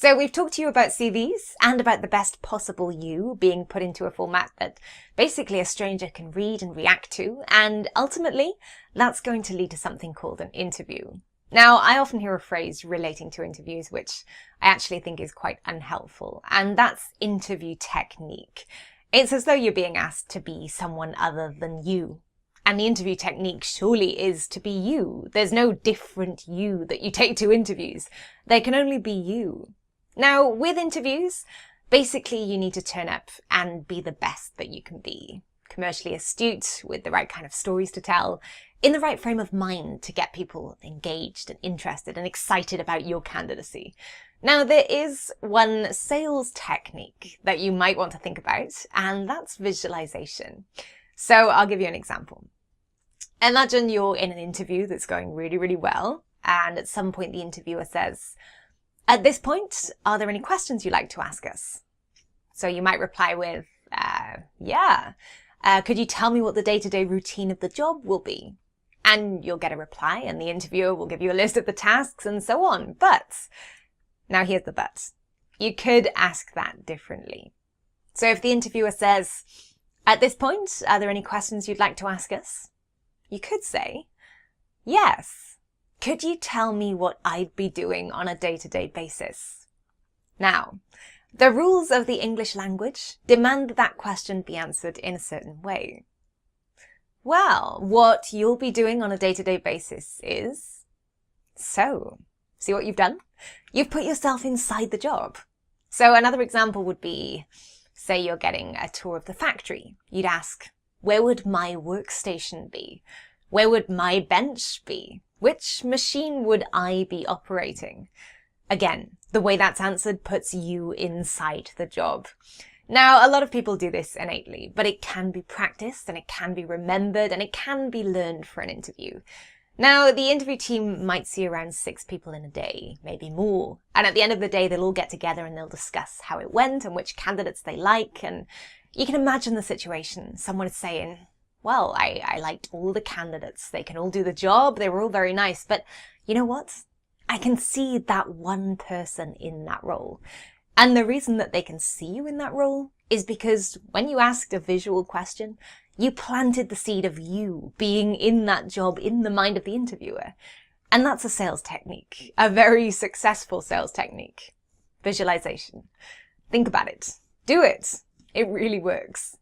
So we've talked to you about CVs and about the best possible you being put into a format that basically a stranger can read and react to, and ultimately that's going to lead to something called an interview. Now, I often hear a phrase relating to interviews which I actually think is quite unhelpful, and that's interview technique. It's as though you're being asked to be someone other than you. And the interview technique surely is to be you. There's no different you that you take to interviews. There can only be you. Now, with interviews, basically you need to turn up and be the best that you can be. Commercially astute, with the right kind of stories to tell, in the right frame of mind to get people engaged and interested and excited about your candidacy. Now, there is one sales technique that you might want to think about, and that's visualization. So I'll give you an example. Imagine you're in an interview that's going really, really well, and at some point the interviewer says, "At this point, are there any questions you'd like to ask us?" So you might reply with, yeah. Could you tell me what the day-to-day routine of the job will be? And you'll get a reply, and the interviewer will give you a list of the tasks and so on. But, now here's the but. You could ask that differently. So if the interviewer says, "At this point, are there any questions you'd like to ask us?" You could say, "Yes. Could you tell me what I'd be doing on a day-to-day basis?" Now, the rules of the English language demand that question be answered in a certain way. Well, what you'll be doing on a day-to-day basis is... So, see what you've done? You've put yourself inside the job. So another example would be, say you're getting a tour of the factory. You'd ask, where would my workstation be? Where would my bench be? Which machine would I be operating? Again, the way that's answered puts you inside the job. Now, a lot of people do this innately, but it can be practiced and it can be remembered and it can be learned for an interview. Now, the interview team might see around 6 people in a day, maybe more. And at the end of the day, they'll all get together and they'll discuss how it went and which candidates they like. And you can imagine the situation. Someone is saying, well, I liked all the candidates. They can all do the job. They were all very nice. But you know what? I can see that one person in that role. And the reason that they can see you in that role is because when you asked a visual question, you planted the seed of you being in that job in the mind of the interviewer. And that's a sales technique, a very successful sales technique. Visualization. Think about it. Do it. It really works.